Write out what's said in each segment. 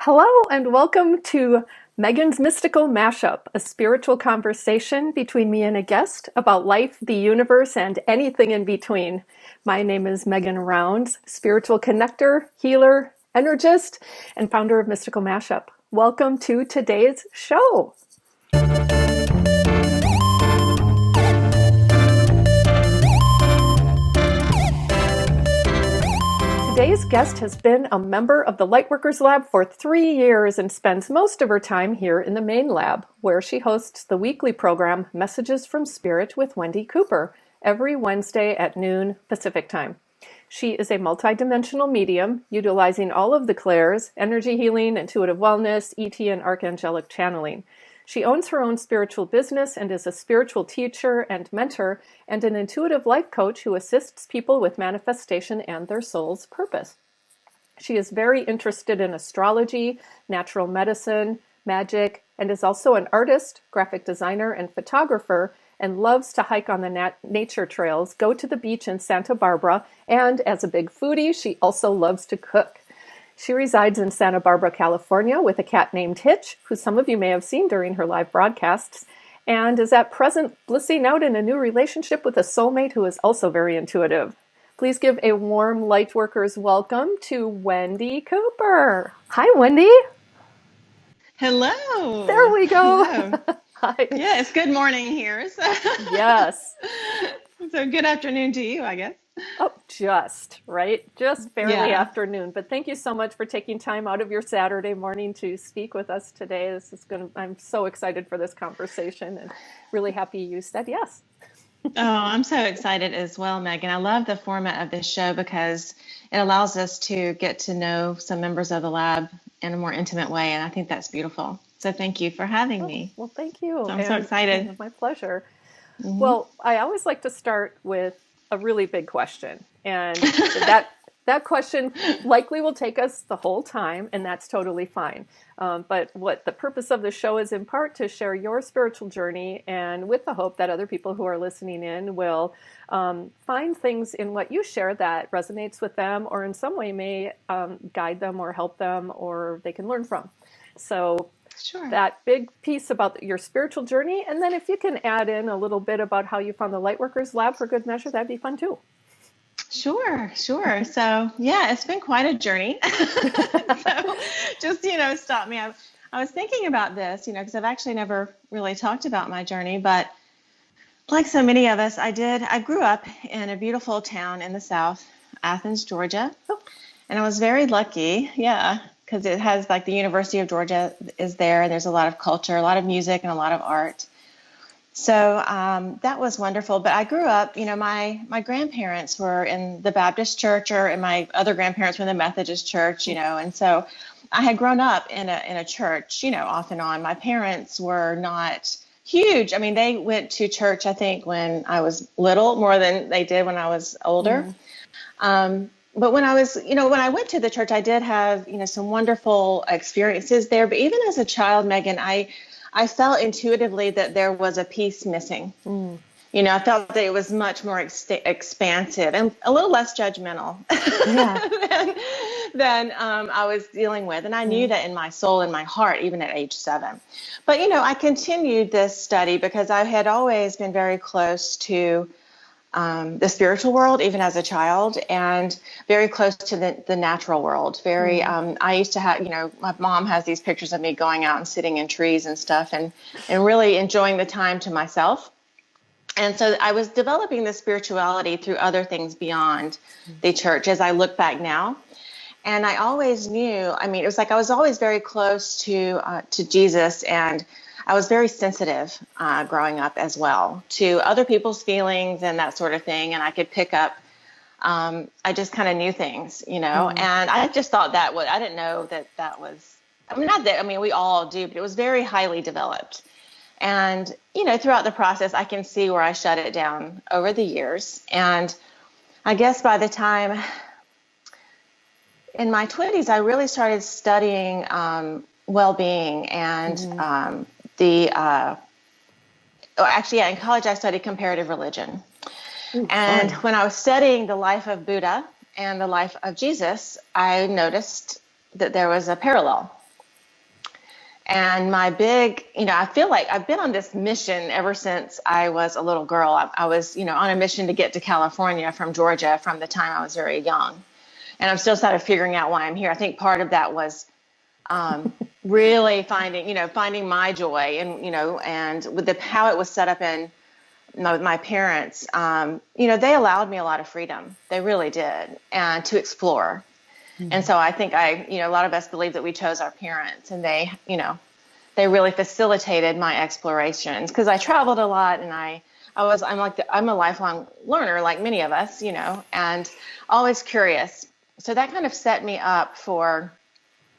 Hello and welcome to Megan's Mystical Mashup, a spiritual conversation between me and a guest about life, the universe, and anything in between. My name is Megan Rounds, spiritual connector, healer, energist, and founder of Mystical Mashup. Welcome to today's show. Today's guest has been a member of the Lightworkers Lab for 3 years and spends most of her time here in the main lab, where she hosts the weekly program Messages from Spirit with Wendy Cooper every Wednesday at noon Pacific time. She is a multidimensional medium, utilizing all of the clairs, energy healing, intuitive wellness, ET, and archangelic channeling. She owns her own spiritual business and is a spiritual teacher and mentor and an intuitive life coach who assists people with manifestation and their soul's purpose. She is very interested in astrology, natural medicine, magic, and is also an artist, graphic designer, and photographer, and loves to hike on the nature trails, go to the beach in Santa Barbara, and as a big foodie, she also loves to cook. She resides in Santa Barbara, California, with a cat named Hitch, who some of you may have seen during her live broadcasts, and is at present blissing out in a new relationship with a soulmate who is also very intuitive. Please give a warm Lightworkers welcome to Wendy Cooper. Hi, Wendy. Hello. There we go. Hello. Hi. Yeah, it's good morning here. So. Yes. So good afternoon to you, I guess. Oh, just, right? Just barely afternoon. But thank you so much for taking time out of your Saturday morning to speak with us today. I'm so excited for this conversation and really happy you said yes. Oh, I'm so excited as well, Megan. I love the format of this show because it allows us to get to know some members of the lab in a more intimate way. And I think that's beautiful. So thank you for having me. Well, thank you. So I'm so excited. It's my pleasure. Mm-hmm. Well, I always like to start with a really big question. And that question likely will take us the whole time, and that's totally fine. But what the purpose of the show is in part to share your spiritual journey, and with the hope that other people who are listening in will find things in what you share that resonates with them or in some way may guide them or help them or they can learn from. So sure. That big piece about your spiritual journey, and then if you can add in a little bit about how you found the Lightworkers Lab for good measure, that'd be fun too. Sure. So, yeah, it's been quite a journey. So just, stop me. I was thinking about this, because I've actually never really talked about my journey, but like so many of us, I grew up in a beautiful town in the South, Athens, Georgia. Oh. And I was very lucky. Yeah. Because it has like the University of Georgia is there, and there's a lot of culture, a lot of music, and a lot of art. So that was wonderful. But I grew up, my grandparents were in the Baptist church, and my other grandparents were in the Methodist church, and so I had grown up in a church, off and on. My parents were not huge. I mean, they went to church, I think, when I was little, more than they did when I was older. Mm. But when I was, when I went to the church, I did have, some wonderful experiences there. But even as a child, Megan, I felt intuitively that there was a piece missing. Mm. I felt that it was much more expansive and a little less judgmental than I was dealing with. And I knew that in my soul and my heart, even at age 7. But, I continued this study because I had always been very close to the spiritual world, even as a child, and very close to the natural world. I used to have, my mom has these pictures of me going out and sitting in trees and stuff and really enjoying the time to myself. And so I was developing this spirituality through other things beyond the church as I look back now. And I always knew, it was like I was always very close to Jesus, and I was very sensitive growing up as well to other people's feelings and that sort of thing. And I could pick up, I just kind of knew things, and I just thought I didn't know that was, we all do, but it was very highly developed. And, throughout the process, I can see where I shut it down over the years. And I guess by the time in my 20s, I really started studying well-being and in college, I studied comparative religion. And when I was studying the life of Buddha and the life of Jesus, I noticed that there was a parallel. And my big, I feel like I've been on this mission ever since I was a little girl. I was, on a mission to get to California from Georgia from the time I was very young. And I'm still sort of figuring out why I'm here. I think part of that was really finding my joy and with how it was set up with my parents, they allowed me a lot of freedom. They really did. And to explore. And so I think a lot of us believe that we chose our parents, and they really facilitated my explorations because I traveled a lot, and I'm a lifelong learner like many of us, and always curious. So that kind of set me up for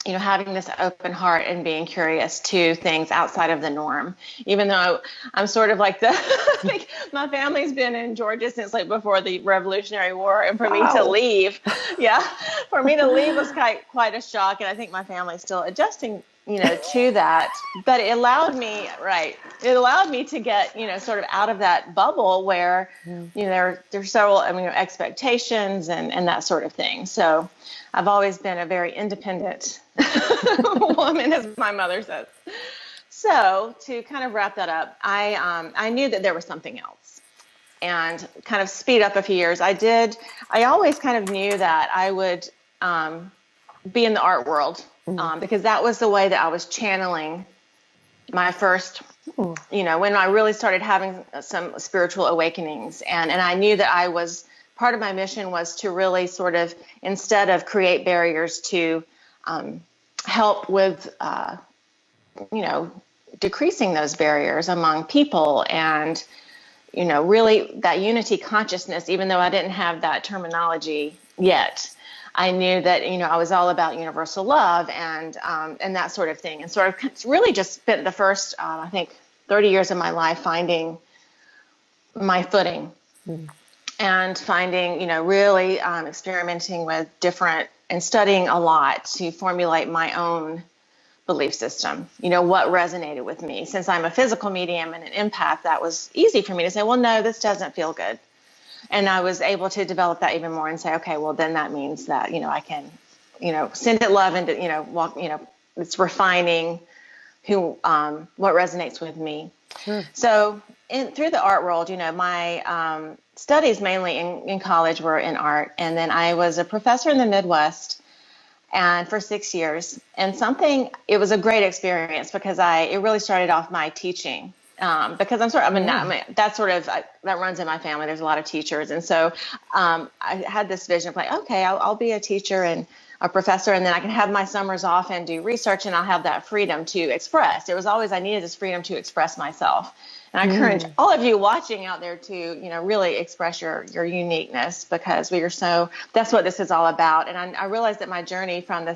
having this open heart and being curious to things outside of the norm, even though I'm sort of like I think my family's been in Georgia since like before the Revolutionary War. And for me to leave, was quite a shock. And I think my family's still adjusting, to that, but it allowed me to get, sort of out of that bubble where, there's several, expectations and that sort of thing. So I've always been a very independent woman, as my mother says. So to kind of wrap that up, I knew that there was something else, and kind of speed up a few years. I always kind of knew that I would be in the art world because that was the way that I was channeling my first, when I really started having some spiritual awakenings, and I knew that part of my mission was to really sort of, instead of create barriers, to help with, decreasing those barriers among people and, really that unity consciousness, even though I didn't have that terminology yet. I knew that, I was all about universal love and that sort of thing. And sort of really just spent the first, I think, 30 years of my life finding my footing. And finding, really experimenting with different and studying a lot to formulate my own belief system, what resonated with me. Since I'm a physical medium and an empath, that was easy for me to say, well, no, this doesn't feel good. And I was able to develop that even more and say, okay, well, then that means that, I can, send it love and, walk, it's refining what resonates with me. Sure. So through the art world, my studies mainly in college were in art. And then I was a professor in the Midwest and for 6 years. And it was a great experience because it really started off my teaching. Because that runs in my family. There's a lot of teachers. And so I had this vision of like, okay, I'll be a teacher and a professor, and then I can have my summers off and do research, and I'll have that freedom to express. It was always, I needed this freedom to express myself. And I encourage all of you watching out there to, really express your uniqueness, because that's what this is all about. And I realized that my journey from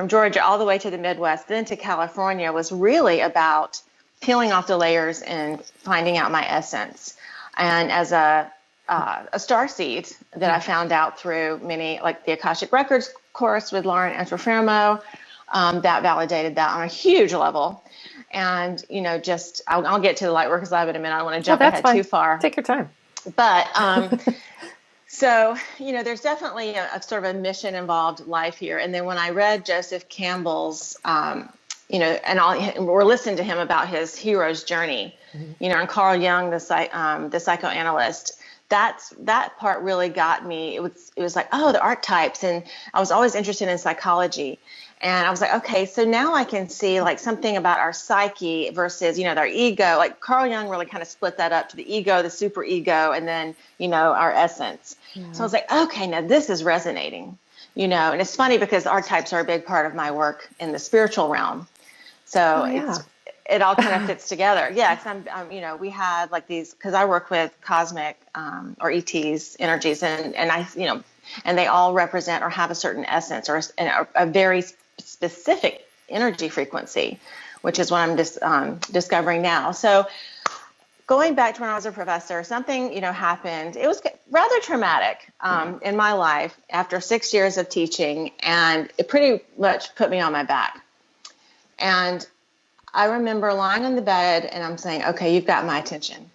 Georgia all the way to the Midwest, then to California, was really about peeling off the layers and finding out my essence. And as a starseed that I found out through many, like the Akashic Records course with Lauren Antrofermo, that validated that on a huge level. And, I'll get to the Lightworkers Lab in a minute. I don't want to jump ahead too far. Take your time. But, so, there's definitely a sort of a mission involved life here. And then when I read Joseph Campbell's, we're listening to him about his hero's journey, and Carl Jung, the psychoanalyst, that part really got me. It was like, oh, the archetypes. And I was always interested in psychology. And I was like, okay, so now I can see like something about our psyche versus, our ego. Like Carl Jung really kind of split that up to the ego, the super ego, and then, our essence. Yeah. So I was like, okay, now this is resonating, and it's funny because archetypes are a big part of my work in the spiritual realm. So it all kind of fits together. Yeah, because we had like these, because I work with cosmic or ETs, energies, and I, and they all represent or have a certain essence or a very specific energy frequency, which is what I'm discovering now. So going back to when I was a professor, something, happened. It was rather traumatic in my life after 6 years of teaching, and it pretty much put me on my back. And I remember lying on the bed and I'm saying, okay, you've got my attention.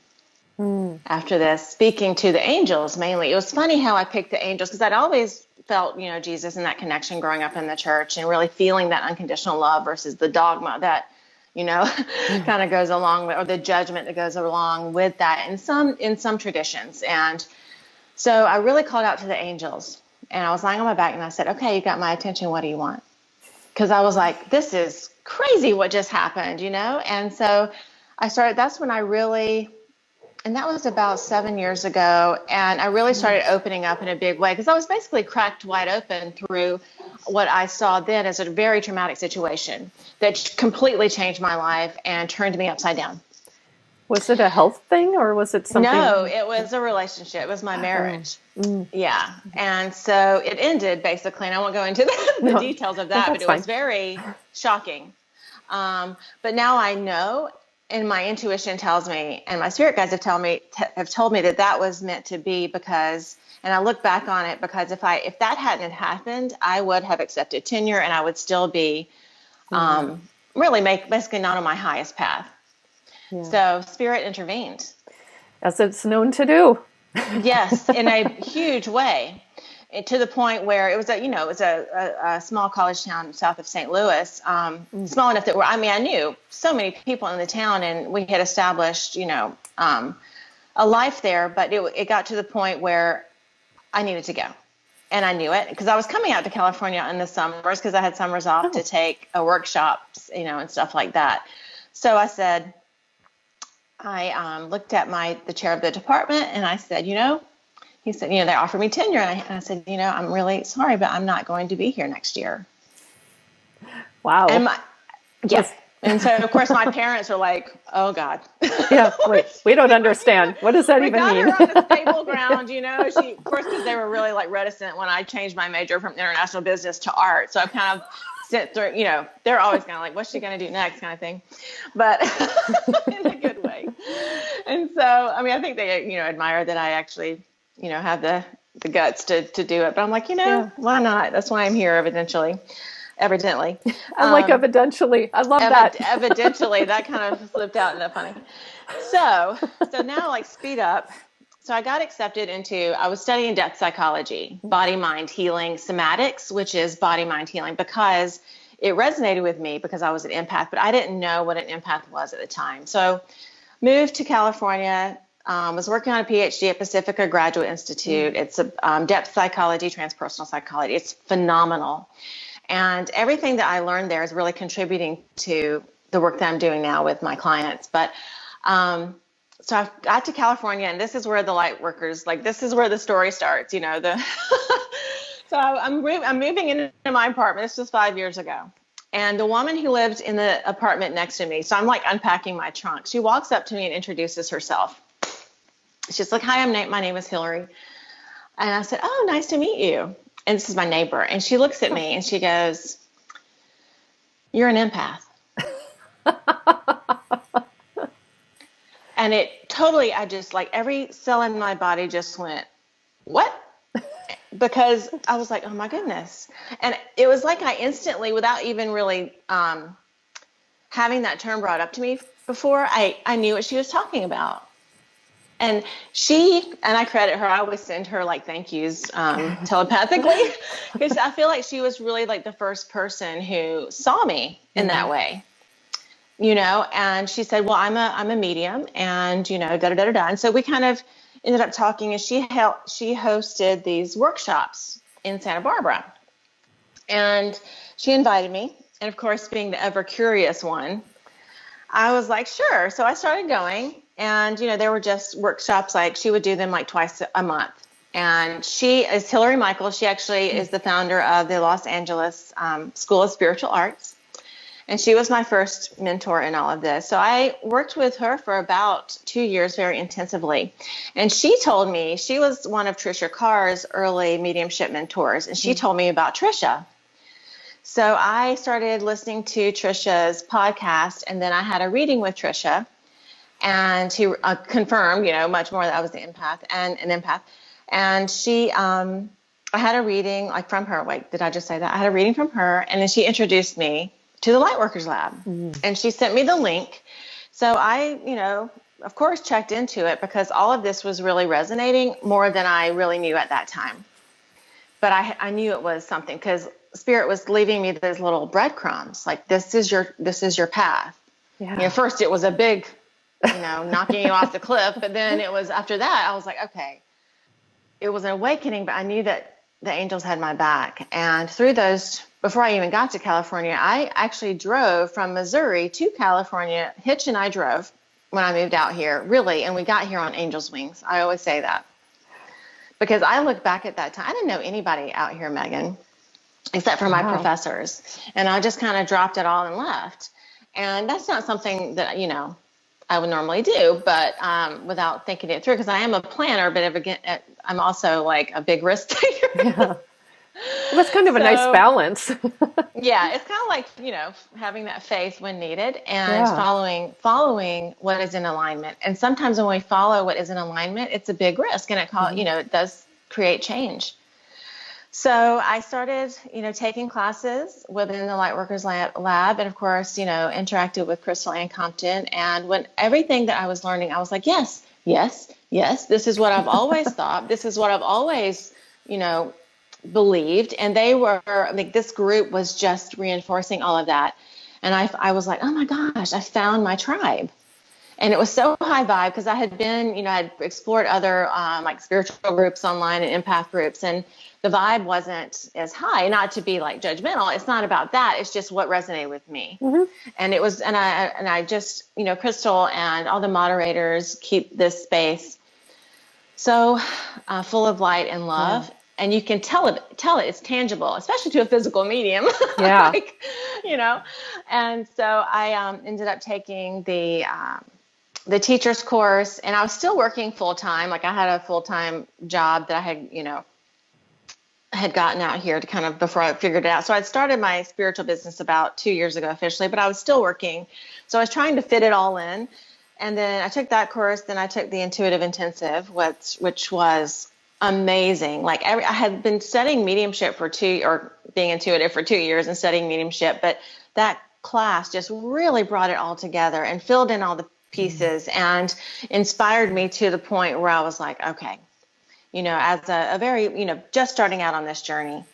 After this, speaking to the angels mainly. It was funny how I picked the angels because I'd always felt, Jesus and that connection growing up in the church and really feeling that unconditional love versus the dogma that, kind of goes along with, or the judgment that goes along with that in some traditions. And so I really called out to the angels, and I was lying on my back and I said, okay, you got my attention. What do you want? Because I was like, this is crazy what just happened, And so that's when and that was about 7 years ago. And I really started opening up in a big way because I was basically cracked wide open through what I saw then as a very traumatic situation that completely changed my life and turned me upside down. Was it a health thing or was it something? No, it was a relationship. It was my marriage. Yeah. And so it ended basically, and I won't go into the details of that, but it was very shocking. But now I know, and my intuition tells me, and my spirit guides have told me that was meant to be because, and I look back on it because if that hadn't happened, I would have accepted tenure and I would still be really basically not on my highest path. Yeah. So spirit intervened. As it's known to do. Yes, in a huge way. To the point where it was a small college town south of St. Louis, small enough that I knew so many people in the town, and we had established, a life there. But it got to the point where I needed to go, and I knew it because I was coming out to California in the summers because I had summers off to take workshops, and stuff like that. So I said, I looked at the chair of the department, and I said, he said, they offered me tenure. And I said, I'm really sorry, but I'm not going to be here next year. Wow. And yes. And so, of course, my parents are like, oh, God. Yeah, wait, we don't understand. What does that even mean? We got her on the stable ground, of course, because they were really reticent when I changed my major from international business to art. So I've kind of sent through, they're always kind of like, what's she going to do next kind of thing. But in a good way. And so, I think they, admire that I actually, have the guts to do it. But I'm like, why not? That's why I'm here, evidently. I like evidentially. I love that. Evidentially, that kind of slipped out in that funny. So now speed up. So I got accepted I was studying depth psychology, body, mind, healing, somatics, which is body, mind, healing, because it resonated with me because I was an empath, but I didn't know what an empath was at the time. So moved to California, was working on a PhD at Pacifica Graduate Institute. It's a depth psychology, transpersonal psychology. It's phenomenal. And everything that I learned there is really contributing to the work that I'm doing now with my clients. But so I got to California, and this is where the light workers, this is where the story starts, So I'm moving into my apartment. This was 5 years ago. And the woman who lived in the apartment next to me, so I'm unpacking my trunk. She walks up to me and introduces herself. She's like, hi, my name is Hillary. And I said, oh, nice to meet you. And this is my neighbor. And she looks at me and she goes, you're an empath. And it totally, I just every cell in my body just went, what? Because I was like, oh my goodness. And it was I instantly, without even really having that term brought up to me before, I knew what she was talking about. And I credit her, I always send her thank yous telepathically, because I feel like she was really the first person who saw me in that way, and she said, well, I'm a medium, and, da-da-da-da-da. And so we kind of ended up talking, and she hosted these workshops in Santa Barbara, and she invited me. And of course, being the ever curious one, I was like, sure. So I started going. And, there were just workshops, she would do them twice a month. And she is Hillary Michael. She actually is the founder of the Los Angeles School of Spiritual Arts. And she was my first mentor in all of this. So I worked with her for about 2 years very intensively. And she told me, she was one of Trisha Carr's early mediumship mentors. And she told me about Trisha. So I started listening to Trisha's podcast. And then I had a reading with Trisha. And she confirmed, much more that I was an empath. And she, I had a reading from her. Wait, did I just say that? I had a reading from her. And then she introduced me to the Lightworkers Lab. And she sent me the link. So I, of course, checked into it because all of this was really resonating more than I really knew at that time. but I knew it was something, because Spirit was leaving me those little breadcrumbs. Like, this is your path. Yeah. First it was a big, knocking you off the cliff. But then it was, after that, I was like, okay, it was an awakening, but I knew that the angels had my back. And through those, before I even got to California, I actually drove from Missouri to California. Hitch and I drove when I moved out here, really. And we got here on angel's wings. I always say that, because I look back at that time. I didn't know anybody out here, Megan, except for my professors. And I just kind of dropped it all and left. And that's not something that, I would normally do, but without thinking it through, because I am a planner, but I'm also like a big risk taker. Yeah. Well, that's kind of a nice balance. Yeah, it's kind of like, having that faith when needed, and following what is in alignment. And sometimes when we follow what is in alignment, it's a big risk, and it does create change. So I started, taking classes within the Lightworkers Lab, and of course, interacted with Crystal and Compton. And when everything that I was learning, I was like, yes, yes, yes, this is what I've always thought. This is what I've always, believed. And this group was just reinforcing all of that. And I was like, oh my gosh, I found my tribe. And it was so high vibe, because I had been, I'd explored other like spiritual groups online and empath groups, and the vibe wasn't as high. Not to be like judgmental, it's not about that. It's just what resonated with me. Mm-hmm. And it was, and I just, Crystal and all the moderators keep this space so full of light and love. Yeah. And you can tell it, it's tangible, especially to a physical medium. Yeah. And so I ended up taking the teacher's course, and I was still working full time. Like, I had a full time job that I had gotten out here to kind of, before I figured it out. So I'd started my spiritual business about 2 years ago officially, but I was still working. So I was trying to fit it all in. And then I took that course. Then I took the intuitive intensive, which was amazing. Like, I had been studying mediumship being intuitive for 2 years and studying mediumship, but that class just really brought it all together and filled in all the pieces and inspired me to the point where I was like, okay, as a very, just starting out on this journey,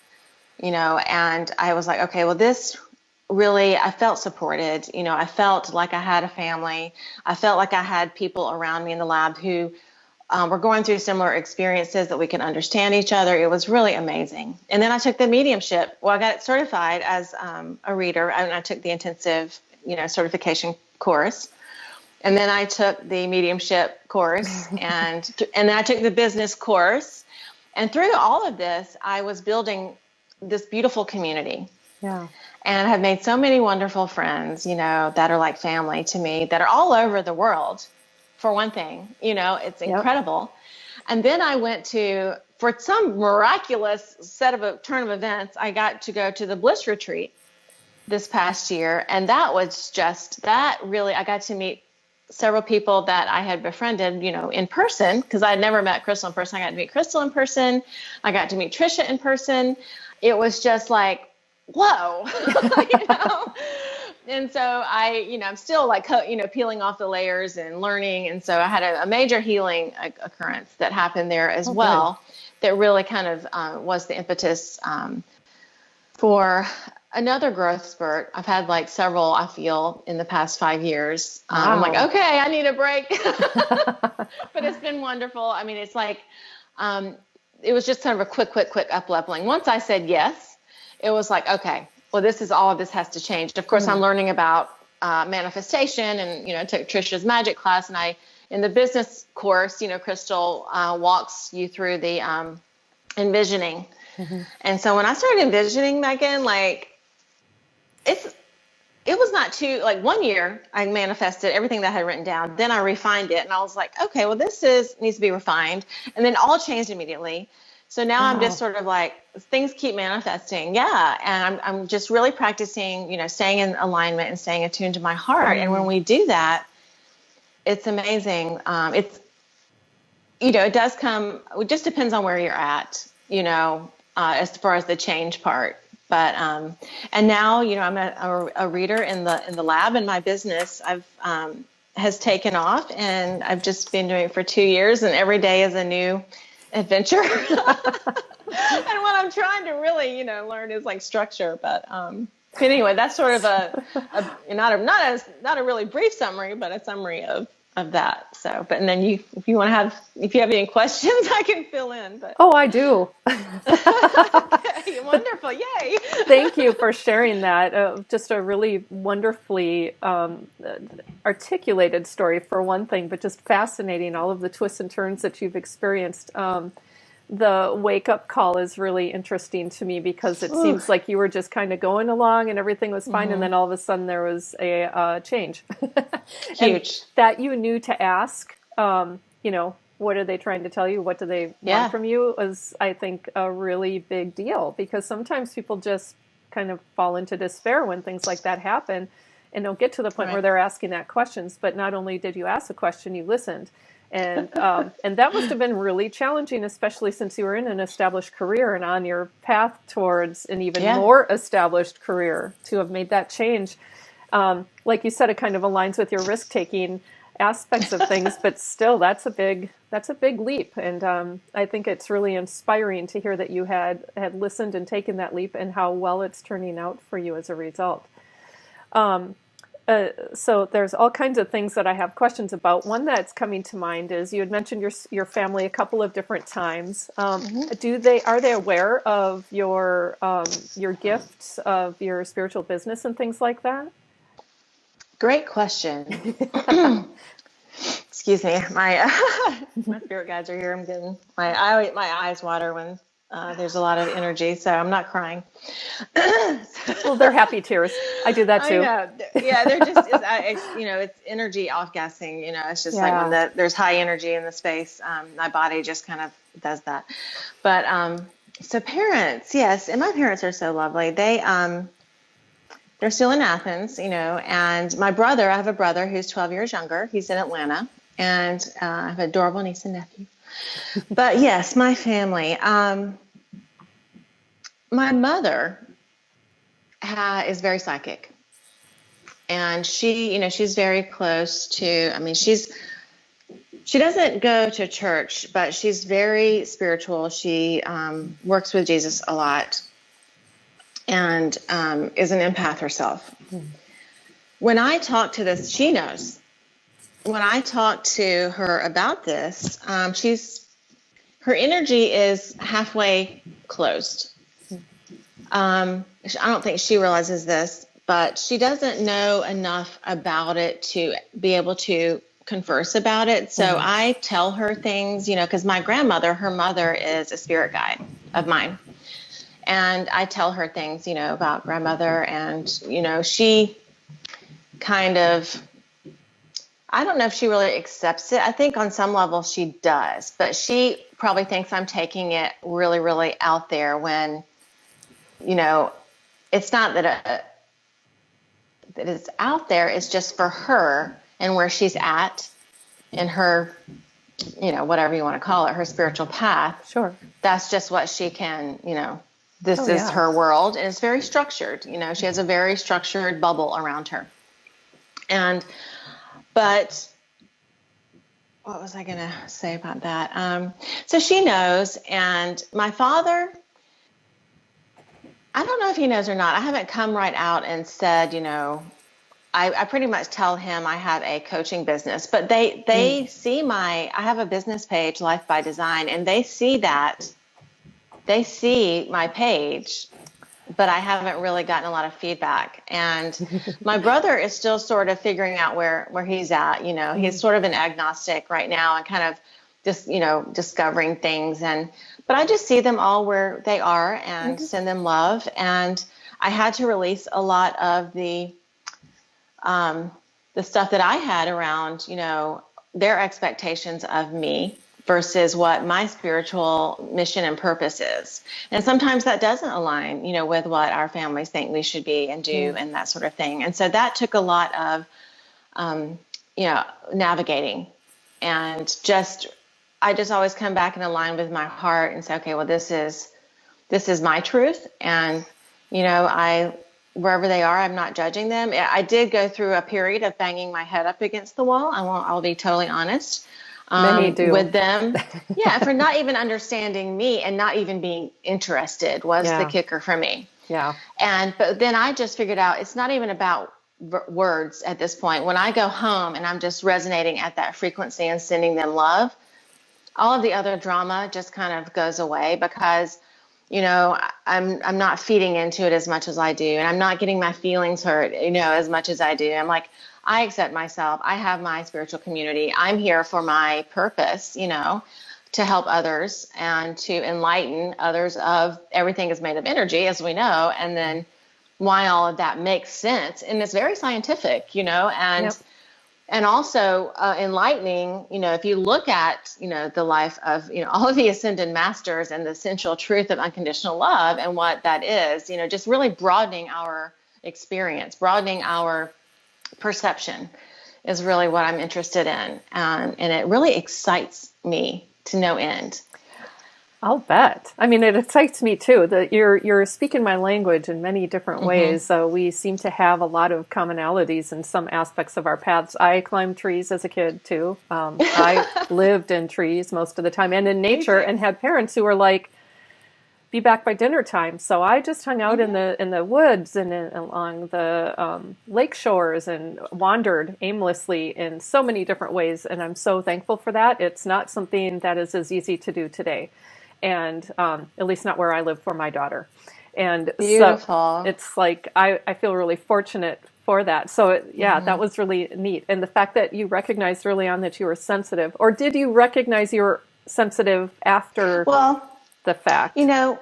and I was like, okay, well, this really, I felt supported. I felt like I had a family. I felt like I had people around me in the lab who were going through similar experiences, that we could understand each other. It was really amazing. And then I took the mediumship. Well, I got certified as a reader, and I took the intensive, certification course. And then I took the mediumship course, and then I took the business course. And through all of this, I was building this beautiful community. Yeah. And I have made so many wonderful friends, that are like family to me, that are all over the world, for one thing. It's incredible. Yep. And then I went for some miraculous turn of events, I got to go to the Bliss Retreat this past year. And that was I got to meet several people that I had befriended, in person, because I had never met Crystal in person. I got to meet Crystal in person. I got to meet Trisha in person. It was just like, whoa, And so I'm still like, peeling off the layers and learning. And so I had a major healing occurrence that happened there as well. Good. That really kind of was the impetus for another growth spurt. I've had like several, I feel, in the past 5 years. I'm like, okay, I need a break. But it's been wonderful. I mean, it's like, it was just kind of a quick up-leveling. Once I said yes, it was like, okay, well, all of this has to change. Of course, I'm learning about manifestation, and, I took Trisha's magic class, and in the business course, Crystal walks you through the envisioning. Mm-hmm. And so when I started envisioning, Megan, like, it was not too, like, 1 year I manifested everything that I had written down. Then I refined it, and I was like, okay, well, this needs to be refined. And then all changed immediately. So now I'm just sort of like, things keep manifesting. Yeah. And I'm just really practicing, staying in alignment and staying attuned to my heart. And when we do that, it's amazing. It does come, it just depends on where you're at, as far as the change part. But, and now, I'm a reader in the lab, and my business has taken off, and I've just been doing it for 2 years, and every day is a new adventure. what I'm trying to really, learn is like structure. But anyway, that's sort of not a really brief summary, but a summary of that. So, but and then if you have any questions, I can fill in. But Oh, I do. okay, wonderful, yay! Thank you for sharing that. Just a really wonderfully articulated story for one thing, but just fascinating, all of the twists and turns that you've experienced. The wake up call is really interesting to me because it seems like you were just kind of going along and everything was fine, and then all of a sudden there was a change. Huge. And that you knew to ask, what are they trying to tell you? What do they want from you? Was, I think, a really big deal, because sometimes people just kind of fall into despair when things like that happen, and they'll get to the point where they're asking that questions. But not only did you ask the question, you listened. And that must have been really challenging, especially since you were in an established career and on your path towards an even more established career, to have made that change. Like you said, it kind of aligns with your risk-taking aspects of things, but still, that's a big leap. And I think it's really inspiring to hear that you had listened and taken that leap, and how well it's turning out for you as a result. So there's all kinds of things that I have questions about. One that's coming to mind is, you had mentioned your family a couple of different times. Are they aware of your gifts, of your spiritual business and things like that? Great question. Excuse me, my spirit guides are here. I'm getting my eyes water when there's a lot of energy, so I'm not crying. Well, they're happy tears. I do that too. I know. Yeah, they're just it's energy off-gassing. It's just like when there's high energy in the space, my body just kind of does that. But so parents, yes, and my parents are so lovely. They're still in Athens, and I have a brother who's 12 years younger. He's in Atlanta, and I have an adorable niece and nephew. But yes, my family. My mother is very psychic, and she's very close to, she doesn't go to church, but she's very spiritual. She works with Jesus a lot, and is an empath herself. When I talk to this, she knows. When I talk to her about this, her energy is halfway closed. I don't think she realizes this, but she doesn't know enough about it to be able to converse about it. So I tell her things, because my grandmother, her mother is a spirit guide of mine. And I tell her things, about grandmother, and, she kind of, I don't know if she really accepts it. I think on some level she does, but she probably thinks I'm taking it really, really out there when, it's not that it's out there. It's just for her and where she's at in her, whatever you want to call it, her spiritual path. Sure. That's just what she can, this is her world, and it's very structured. She has a very structured bubble around her. But what was I going to say about that? So she knows, and my father, I don't know if he knows or not. I haven't come right out and said, I pretty much tell him I have a coaching business, but they see I have a business page, Life by Design, and they see that. They see my page, but I haven't really gotten a lot of feedback. And my brother is still sort of figuring out where he's at. He's sort of an agnostic right now and kind of just, discovering things. But I just see them all where they are and send them love. And I had to release a lot of the stuff that I had around, their expectations of me versus what my spiritual mission and purpose is. And sometimes that doesn't align, with what our families think we should be and do and that sort of thing. And so that took a lot of, navigating, and I just always come back and align with my heart and say, okay, well, this is my truth. And, wherever they are, I'm not judging them. I did go through a period of banging my head up against the wall. I'll be totally honest. Many do. with them. Yeah, for not even understanding me and not even being interested was the Yeah. kicker for me. Yeah. But then I just figured out it's not even about words at this point. When I go home and I'm just resonating at that frequency and sending them love, all of the other drama just kind of goes away because, I'm not feeding into it as much as I do, and I'm not getting my feelings hurt, as much as I do. I'm like, I accept myself. I have my spiritual community. I'm here for my purpose, to help others and to enlighten others of everything is made of energy, as we know, and then why all of that makes sense. And it's very scientific, Yep. and also enlightening, if you look at, the life of, all of the ascended masters and the essential truth of unconditional love and what that is, just really broadening our experience, broadening our perception is really what I'm interested in. And it really excites me to no end. I'll bet. I mean, it excites me too that you're speaking my language in many different Mm-hmm. ways. So we seem to have a lot of commonalities in some aspects of our paths. I climbed trees as a kid too. I lived in trees most of the time and in Me nature, too. and had parents who were like, "Be back by dinner time." So I just hung out in the woods and along the lake shores and wandered aimlessly in so many different ways. And I'm so thankful for that. It's not something that is as easy to do today, and at least not where I live for my daughter. And so Beautiful. it's like I feel really fortunate for that. So yeah, that was really neat. And the fact that you recognized early on that you were sensitive, or did you recognize you were sensitive after Well, the you fact? know,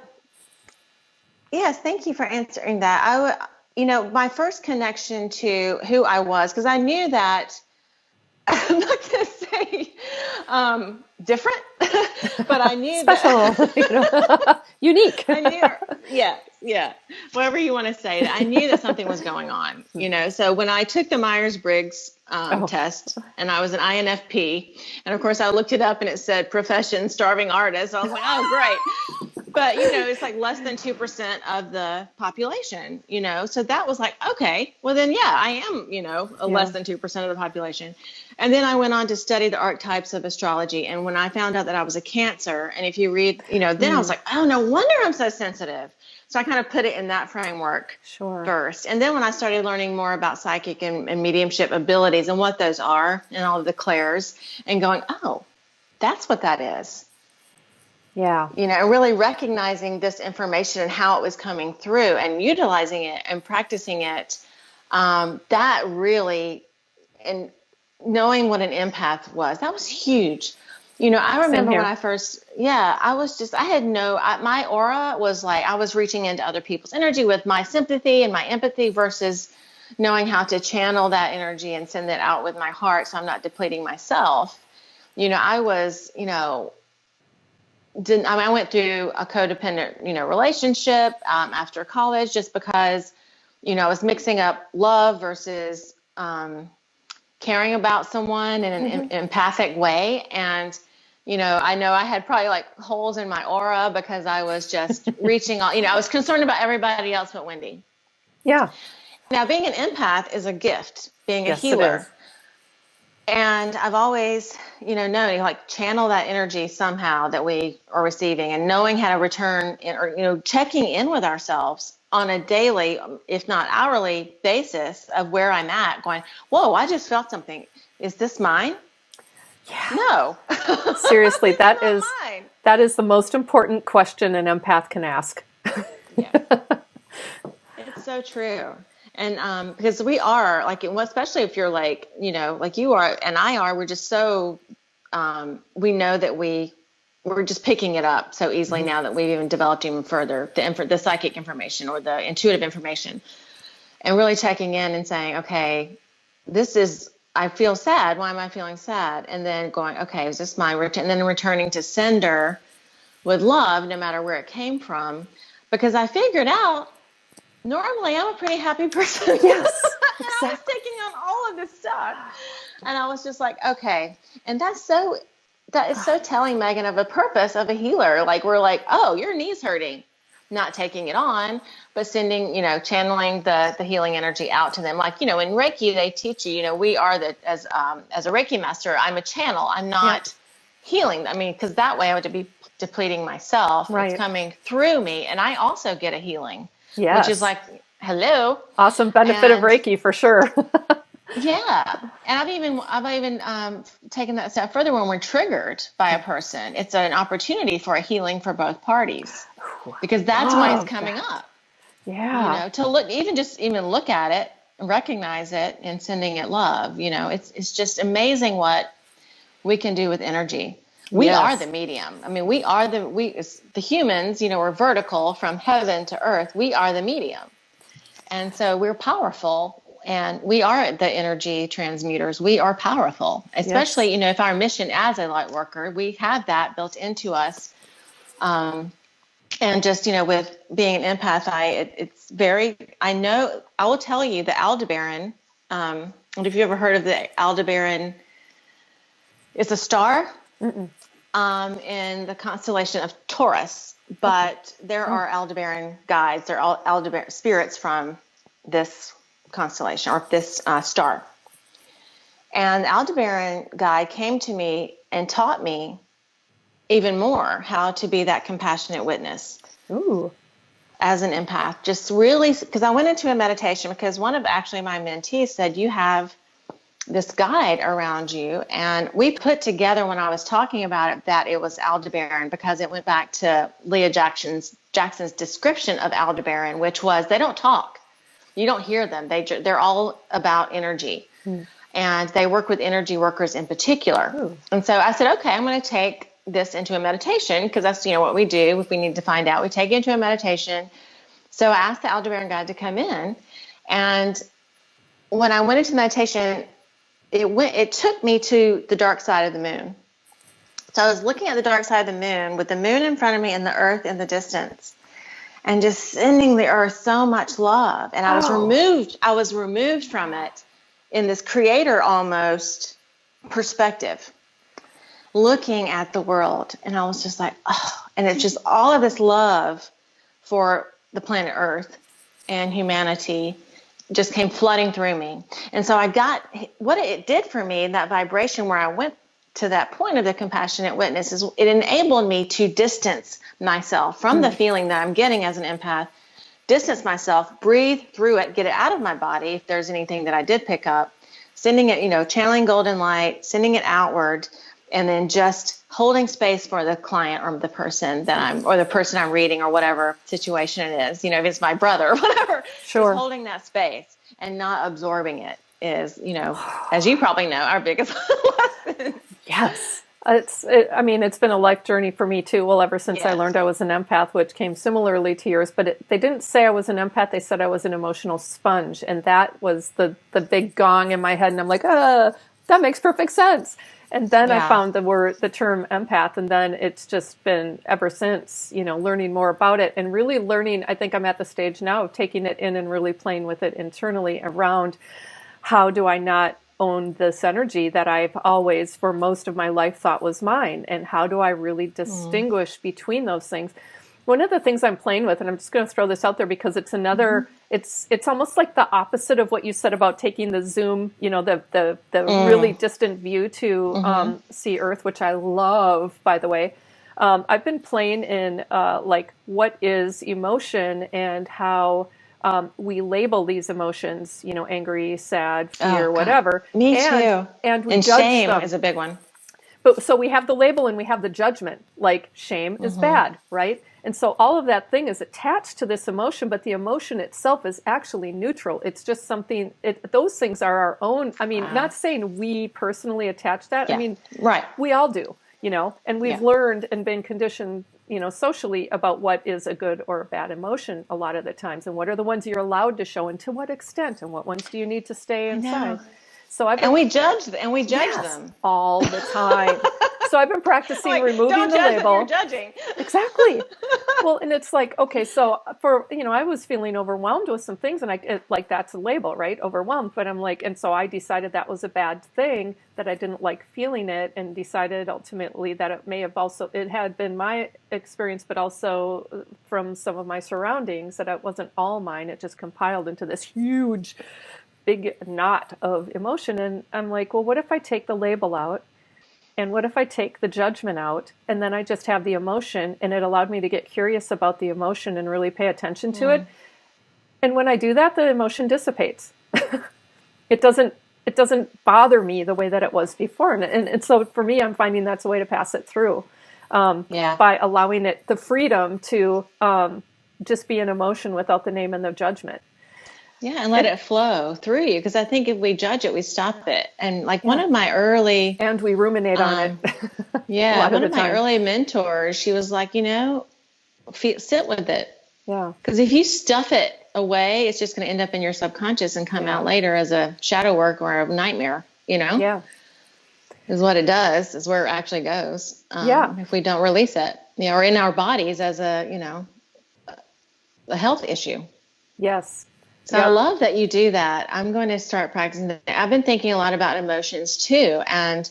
yes, thank you for answering that. My first connection to who I was, because I knew that I'm not going to say different, but I knew Special, that unique. I knew, yeah, whatever you want to say. I knew that something was going on, So when I took the Myers-Briggs Oh, test, and I was an INFP, and of course I looked it up, and it said profession starving artist. I was like, oh, great. But, it's like less than 2% of the population, so that was like, okay, well then, yeah, I am, a less yeah. than 2% of the population. And then I went on to study the archetypes of astrology. And when I found out that I was a Cancer, and if you read, then I was like, oh, no wonder I'm so sensitive. So I kind of put it in that framework Sure. first. And then when I started learning more about psychic and mediumship abilities and what those are and all of the clairs, and going, oh, that's what that is. Yeah. Really recognizing this information and how it was coming through and utilizing it and practicing it, that really, and knowing what an empath was, that was huge. I Same remember when here. I first, I had my aura was like, I was reaching into other people's energy with my sympathy and my empathy versus knowing how to channel that energy and send it out with my heart so I'm not depleting myself. I was, I went through a codependent, relationship after college just because, I was mixing up love versus caring about someone in an empathic way. And, I know I had probably like holes in my aura because I was just reaching all, I was concerned about everybody else but Wendy. Yeah. Now, being an empath is a gift, being a Yes, it is. healer. And I've always, known, like channel that energy somehow that we are receiving and knowing how to return or, checking in with ourselves on a daily, if not hourly basis of where I'm at going, whoa, I just felt something. Is this mine? Yeah. No, Seriously, it's not mine. that is the most important question an empath can ask. Yes, it's so true. And because we are like, especially if you're like, like you are and I are, we're just so, we know that we're just picking it up so easily now that we've even developed even further the psychic information or the intuitive information, and really checking in and saying, okay, I feel sad. Why am I feeling sad? And then going, okay, is this my return? And then returning to sender with love, no matter where it came from, because I figured out normally I'm a pretty happy person. Yes, And I was exactly. taking on all of this stuff. And I was just like, okay. And that is so telling, Megan, of a purpose of a healer. Like we're like, oh, your knee's hurting. not taking it on, but sending, channeling the healing energy out to them. Like, in Reiki, they teach you, we are as a Reiki master, I'm a channel. I'm not healing. I mean, because that way I would be depleting myself. Right. It's coming through me, and I also get a healing, Yes. which is like, hello. Awesome benefit of Reiki for sure. Yeah. And I've even taken that step further. When we're triggered by a person, it's an opportunity for a healing for both parties, because that's why it's coming up. Yeah. To look, even look at it, recognize it, and sending it love. It's just amazing what we can do with energy. We are the medium. I mean, we are the humans, we're vertical from heaven to earth. We are the medium. And so we're powerful, and we are the energy transmuters. We are powerful, especially, if our mission as a light worker, we have that built into us. And just, with being an empath, I will tell you the Aldebaran, and if you ever heard of the Aldebaran, it's a star in the constellation of Taurus, but there are Aldebaran guides, there are Aldebaran spirits from this constellation or this star. And the Aldebaran guide came to me and taught me even more how to be that compassionate witness. Ooh. As an empath, just really, because I went into a meditation because one of actually my mentees said, you have this guide around you. And we put together, when I was talking about it, that it was Aldebaran, because it went back to Leah Jackson's description of Aldebaran, which was, they don't talk. You don't hear them. They're all about energy. And they work with energy workers in particular. And so I said, okay, I'm going to take this into a meditation, because that's, what we do. If we need to find out, we take it into a meditation. So I asked the Aldebaran guide to come in. And when I went into meditation, it took me to the dark side of the moon. So I was looking at the dark side of the moon, with the moon in front of me and the earth in the distance, and just sending the earth so much love. And I was removed from it in this creator almost perspective, looking at the world. And I was just like, oh, and it's just all of this love for the planet Earth and humanity just came flooding through me. And so I got what it did for me, that vibration where I went to that point of the compassionate witness, is it enabled me to distance myself from the feeling that I'm getting as an empath, distance myself, breathe through it, get it out of my body if there's anything that I did pick up, sending it, channeling golden light, sending it outward, and then just holding space for the client or the person or the person I'm reading, or whatever situation it is, if it's my brother or whatever, Sure. Just holding that space and not absorbing it is, as you probably know, our biggest lesson. Yes. It's been a life journey for me too. Well, ever since I learned I was an empath, which came similarly to yours, but they didn't say I was an empath. They said I was an emotional sponge. And that was the big gong in my head. And I'm like, that makes perfect sense. And then I found the term empath, and then it's just been ever since, learning more about it and really learning. I think I'm at the stage now of taking it in and really playing with it internally around, how do I not own this energy that I've always, for most of my life, thought was mine? And how do I really distinguish between those things? One of the things I'm playing with, and I'm just going to throw this out there because it's another, it's almost like the opposite of what you said about taking the zoom, the really distant view to see Earth, which I love, by the way. I've been playing in what is emotion, and how we label these emotions, angry, sad, fear, whatever. Me too. And we and judge shame them. is a big one. But so we have the label and we have the judgment, like shame is bad, right? And so all of that thing is attached to this emotion, but the emotion itself is actually neutral. It's just something, those things are our own. Not saying we personally attach that. Right. We all do, and we've learned and been conditioned, socially, about what is a good or a bad emotion a lot of the times, and what are the ones you're allowed to show and to what extent, and what ones do you need to stay inside. So we judge them all the time. So I've been practicing Like, removing don't the judge label. what you're judging. Exactly. Well, and it's like, okay, so for, I was feeling overwhelmed with some things, and like, that's a label, right? Overwhelmed. But I'm like, and so I decided that was a bad thing, that I didn't like feeling it, and decided ultimately that it may have also, it had been my experience, but also from some of my surroundings, that it wasn't all mine. It just compiled into this huge, big knot of emotion. And I'm like, well, what if I take the label out? And what if I take the judgment out, and then I just have the emotion, and it allowed me to get curious about the emotion and really pay attention to it. And when I do that, the emotion dissipates. It doesn't bother me the way that it was before. And so for me, I'm finding that's a way to pass it through, Yeah. by allowing it the freedom to just be an emotion without the name and the judgment. Yeah, and let it flow through you, because I think if we judge it, we stop it. And like one Yeah. of my early, And we ruminate on it a yeah, lot of one the of my time. early mentors, she was like, sit with it. Yeah. Because if you stuff it away, it's just going to end up in your subconscious and come out later as a shadow work or a nightmare, Yeah. is what it does, is where it actually goes. Yeah. If we don't release it, or in our bodies as a health issue. Yes. So I love that you do that. I'm going to start practicing that. I've been thinking a lot about emotions too. And,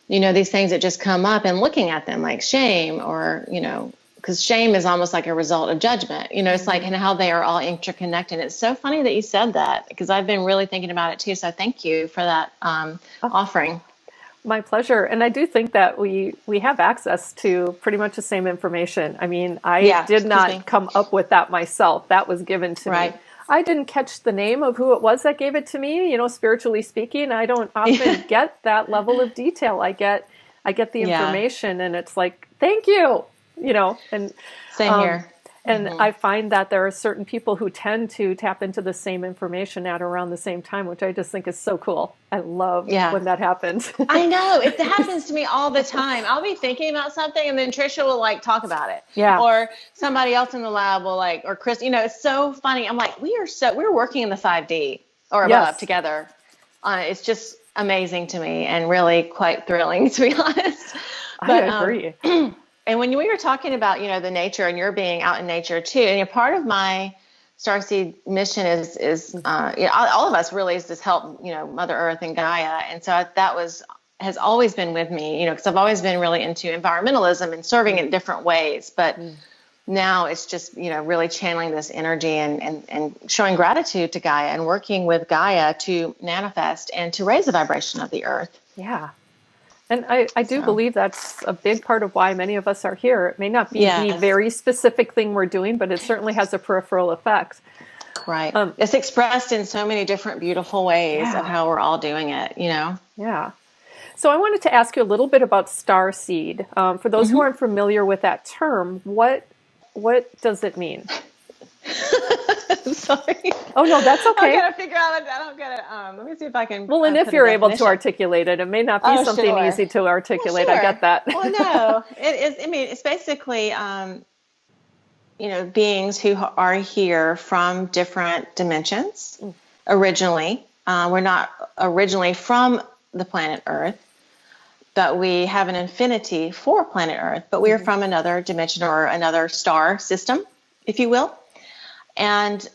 these things that just come up, and looking at them like shame, or, because shame is almost like a result of judgment, it's like, and how they are all interconnected. It's so funny that you said that, because I've been really thinking about it too. So thank you for that offering. My pleasure. And I do think that we have access to pretty much the same information. I mean, I did not come up with that myself. That was given to me. I didn't catch the name of who it was that gave it to me. Spiritually speaking, I don't often get that level of detail. I get the information, and it's like, thank you, and same here. And I find that there are certain people who tend to tap into the same information at around the same time, which I just think is so cool. I love when that happens. I know. It happens to me all the time. I'll be thinking about something, and then Trisha will talk about it. Yeah. Or somebody else in the lab will or Chris, it's so funny. I'm like, we're working in the 5D or above together. It's just amazing to me, and really quite thrilling, to be honest. But, I agree. And when we were talking about, the nature, and you're being out in nature too, and part of my Starseed mission is all of us really is to help, Mother Earth and Gaia. And so that has always been with me, because I've always been really into environmentalism and serving in different ways. But now it's just, really channeling this energy and showing gratitude to Gaia, and working with Gaia to manifest and to raise the vibration of the earth. Yeah. And I do believe that's a big part of why many of us are here. It may not be the very specific thing we're doing, but it certainly has a peripheral effect. Right. It's expressed in so many different beautiful ways of how we're all doing it, Yeah. So I wanted to ask you a little bit about starseed. For those who aren't familiar with that term, what does it mean? Sorry. Oh, no, that's okay. I gotta figure out. I don't get it. Let me see if I can. Well, and if you're able to articulate it, it may not be something easy to articulate. Well, sure. I get that. Well, no, it is. I mean, it's basically, beings who are here from different dimensions. Originally, we're not originally from the planet Earth, but we have an affinity for planet Earth. But we are from another dimension, or another star system, if you will. And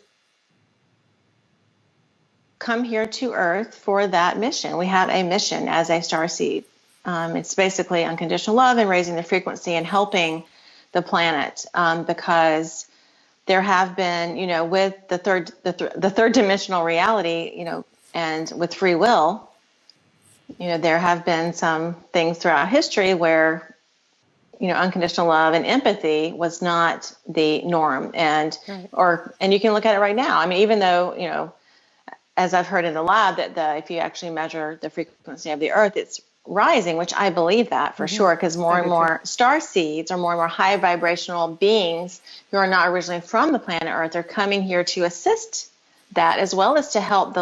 come here to Earth for that mission. We have a mission as a starseed. It's basically unconditional love and raising the frequency and helping the planet, because there have been, with the third dimensional reality, and with free will, there have been some things throughout history where, unconditional love and empathy was not the norm. And you can look at it right now. I mean, even though, as I've heard in the lab, that if you actually measure the frequency of the earth, it's rising, which I believe that for sure, because more and more star seeds, or more and more high vibrational beings who are not originally from the planet Earth, are coming here to assist that, as well as to help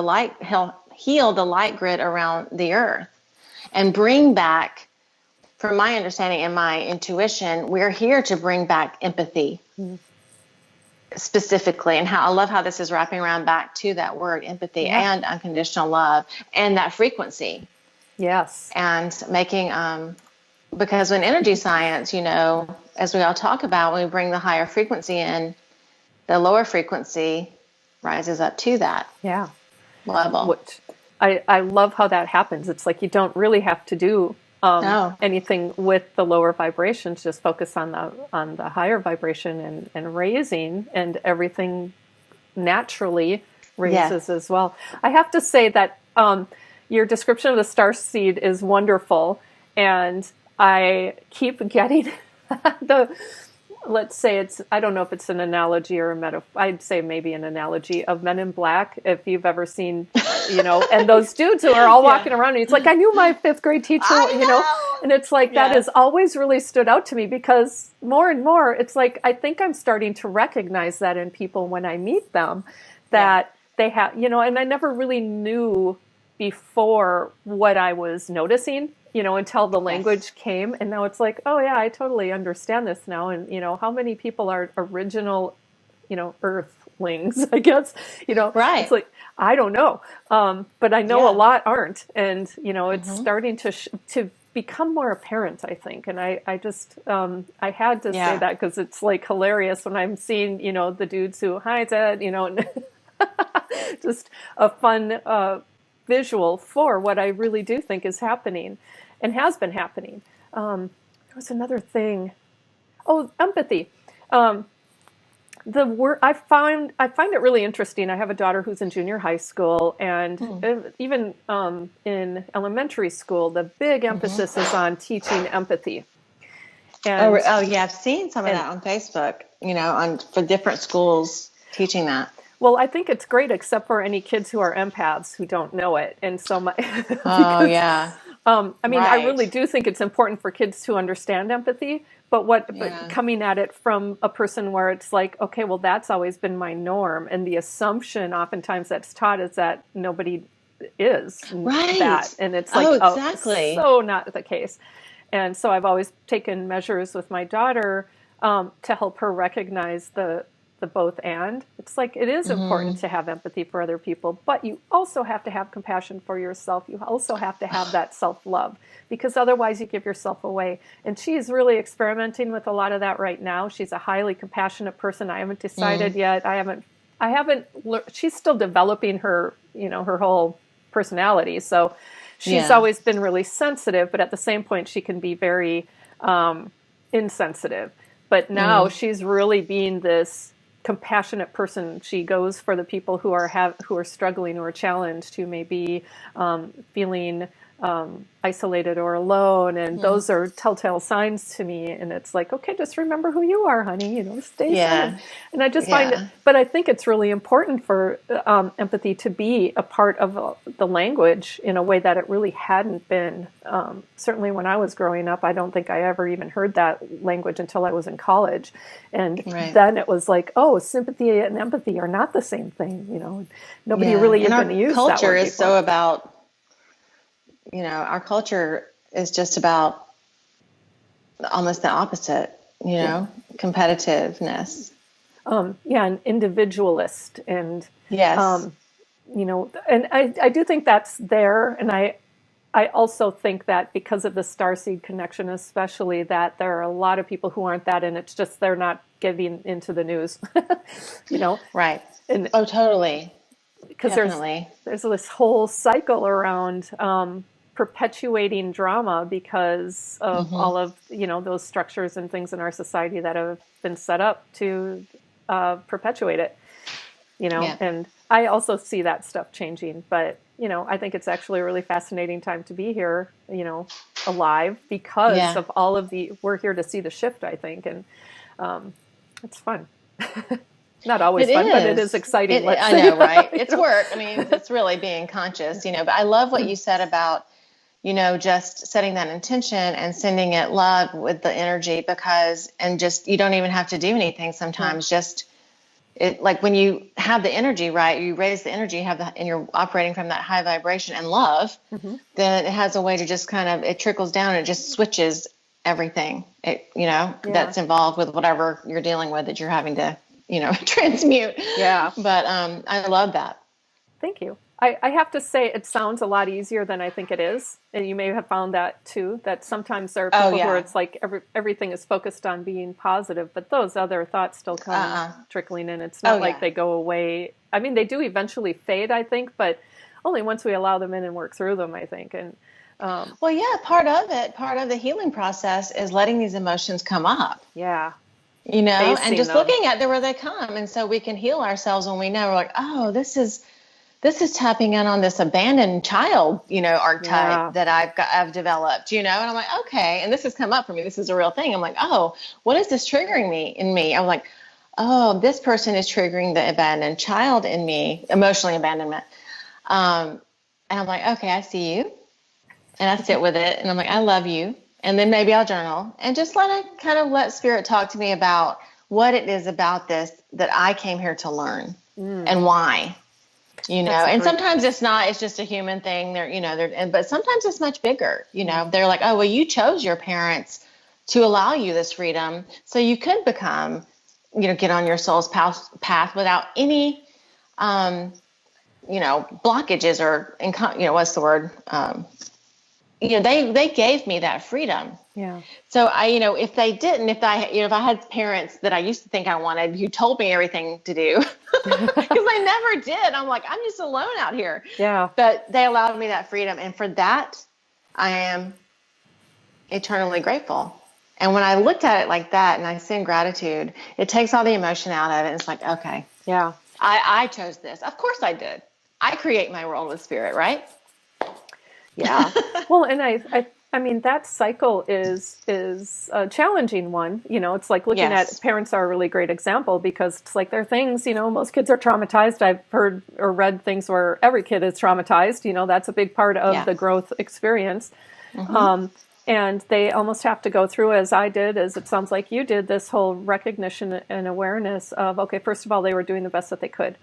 heal the light grid around the earth, and bring back, from my understanding and my intuition, we're here to bring back empathy. Specifically, and I love how this is wrapping around back to that word empathy and unconditional love, and that frequency. Yes. And making because in energy science, as we all talk about, when we bring the higher frequency in, the lower frequency rises up to that Yeah. level. Which I love how that happens. It's like you don't really have to do Oh, anything with the lower vibrations. Just focus on the higher vibration and raising, and everything naturally raises yes. as well. I have to say that your description of the star seed is wonderful, and I keep getting the, let's say it's, I don't know if it's an analogy or a metaphor. I'd say maybe an analogy of Men in Black. If you've ever seen, and those dudes who are all walking around, and it's like, I knew my fifth grade teacher, I know. and it's like, that Yes. has always really stood out to me, because more and more, it's like, I think I'm starting to recognize that in people when I meet them, that they have, and I never really knew before what I was noticing, until the language came. And now it's like, oh yeah, I totally understand this now. And, how many people are original, earthlings, I guess, Right. it's like, I don't know. But I know a lot aren't. And, it's starting to become more apparent, I think. And I just, I had to say that, because it's like hilarious when I'm seeing, the dudes who, hi Ted, just a fun, visual for what I really do think is happening and has been happening. There was another thing. Oh, empathy. The word I find it really interesting. I have a daughter who's in junior high school, and even in elementary school, the big emphasis is on teaching empathy. And, yeah, I've seen some of that on Facebook. For different schools teaching that. well, I think it's great, except for any kids who are empaths who don't know it. And so Oh, yeah. I mean, I Right. really do think it's important for kids to understand empathy, but coming at it from a person where it's like, okay, well, that's always been my norm. And the assumption oftentimes that's taught is that nobody is Right. that. And it's like, exactly. so not the case. And so I've always taken measures with my daughter to help her recognize the both and. It's like, it is important to have empathy for other people, but you also have to have compassion for yourself. You also have to have that self-love, because otherwise you give yourself away. And she's really experimenting with a lot of that right now. She's a highly compassionate person. I haven't decided yet. I haven't, she's still developing her, her whole personality. So she's always been really sensitive, but at the same point she can be very insensitive. But now she's really being this compassionate person. She goes for the people who are struggling or challenged, who may be feeling isolated or alone, and those are telltale signs to me. And it's like, okay, just remember who you are, honey. Stay centered. And I just find it. But I think it's really important for empathy to be a part of the language in a way that it really hadn't been. Certainly, when I was growing up, I don't think I ever even heard that language until I was in college, and then it was like, oh, sympathy and empathy are not the same thing. Nobody really even used that word. Our culture is before. so about. Our culture is just about almost the opposite, competitiveness. And individualist. And, yes. And I do think that's there. And I also think that because of the starseed connection, especially, that there are a lot of people who aren't that, and it's just they're not getting into the news, Right. And totally. Because there's this whole cycle around perpetuating drama because of all of those structures and things in our society that have been set up to perpetuate it. And I also see that stuff changing, but I think it's actually a really fascinating time to be here, alive, because of all of we're here to see the shift, I think, and it's fun. Not always fun, but it is exciting. I know, right? It's work. I mean, it's really being conscious, but I love what you said about, just setting that intention and sending it love with the energy, and you don't even have to do anything sometimes. Just it, like when you have the energy, right? You raise the energy, and you're operating from that high vibration and love, then it has a way to just it trickles down and it just switches everything, that's involved with whatever you're dealing with that you're having to, transmute. Yeah. But I love that. Thank you. I have to say it sounds a lot easier than I think it is. And you may have found that too, that sometimes there are Oh people where yeah. it's like everything is focused on being positive, but those other thoughts still come Uh-uh. trickling in. It's Oh not like yeah. they go away. I mean, they do eventually fade, I think, but only once we allow them in and work through them, I think. And Well, yeah, part of the healing process is letting these emotions come up, yeah, and facing just them. looking at where they come. And so we can heal ourselves when we know we're like, oh, this is tapping in on this abandoned child, archetype Yeah. that I've developed, and I'm like, okay, and this has come up for me. This is a real thing. I'm like, oh, what is this triggering in me? I'm like, oh, this person is triggering the abandoned child in me, emotionally abandonment. And I'm like, okay, I see you. And I sit with it and I'm like, I love you. And then maybe I'll journal and just let spirit talk to me about what it is about this that I came here to learn Mm, and why, that's a and great. sometimes it's just a human thing. But sometimes it's much bigger, they're like, oh, well, you chose your parents to allow you this freedom. So you could become, get on your soul's path without any, blockages or, what's the word? They gave me that freedom. Yeah. So if they didn't, if I had parents that I used to think I wanted, who told me everything to do, because they never did. I'm like, I'm just alone out here. Yeah. But they allowed me that freedom. And for that, I am eternally grateful. And when I looked at it like that and I send gratitude, it takes all the emotion out of it. And it's like, okay, Yeah. I chose this. Of course I did. I create my world with spirit, right? Yeah. Well, and I mean that cycle is a challenging one. It's like looking at Yes. parents are a really great example because it's like there are things, most kids are traumatized. I've heard or read things where every kid is traumatized. That's a big part of Yeah. the growth experience. Mm-hmm. And they almost have to go through, as I did, as it sounds like you did, this whole recognition and awareness of, okay, first of all, they were doing the best that they could.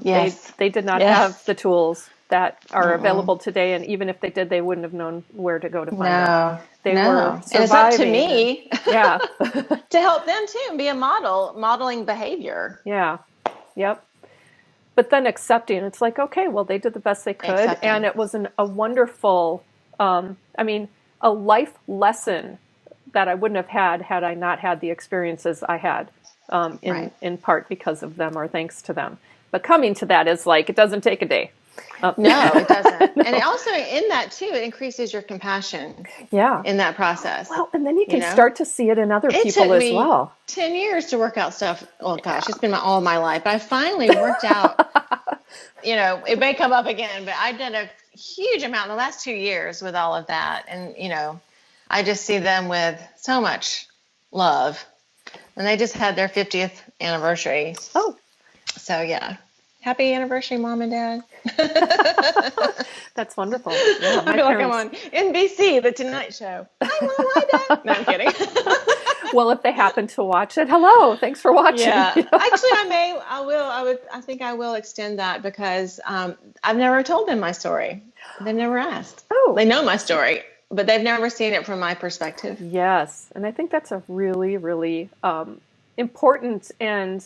Yes. They did not have Yes. the tools that are Mm-mm. available today, and even if they did, they wouldn't have known where to go to find them. No, They were no. And it's up to surviving, and me yeah, to help them too and be a modeling behavior, yeah, yep. But then accepting, it's like, okay, well, they did the best they could, and accepting. it was a wonderful, I mean, a life lesson that I wouldn't have had I not had the experiences I had, Right. in part because of them or thanks to them. But coming to that is like it doesn't take a day. No, it doesn't. And it No. also, in that too, it increases your compassion Yeah. in that process. Well, and then you You can know, start to see it in other it people took as me well. 10 years to work out stuff. Oh Yeah. gosh, it's been all my life. But I finally worked out, it may come up again, but I did a huge amount in the last 2 years with all of that. And, I just see them with so much love. And they just had their 50th anniversary. Oh, So yeah. Happy anniversary, Mom and Dad. that's wonderful. Yeah, I my feel like I'm parents. on NBC, The Tonight Show. Hi, Mom. Hi, Dad. No, I'm kidding. Well, if they happen to watch it, hello, thanks for watching. Yeah. Actually, I think I will extend that because I've never told them my story. They've never asked. Oh, They know my story, but they've never seen it from my perspective. yes, and I think that's a really, really important and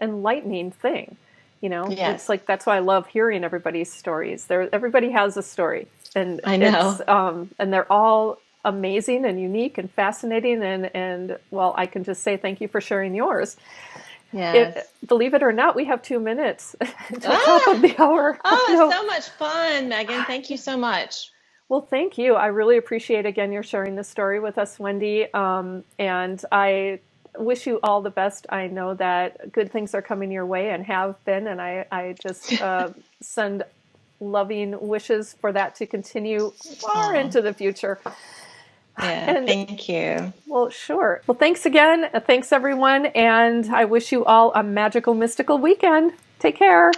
enlightening thing. It's Yes, like that's why I love hearing everybody's stories. Everybody has a story, and I it's know. and they're all amazing and unique and fascinating. And well, I can just say thank you for sharing yours. Yes. Believe it or not, we have 2 minutes until top of Ah, the hour. oh, it's No, so much fun, Megan. Thank you so much. well, thank you. I really appreciate again your sharing this story with us, Wendy. And I wish you all the best. I know that good things are coming your way and have been, and I just send loving wishes for that to continue far Oh, into the future. yeah. And Thank you. well, sure. Well, thanks again. Thanks, everyone. And I wish you all a magical, mystical weekend. Take care.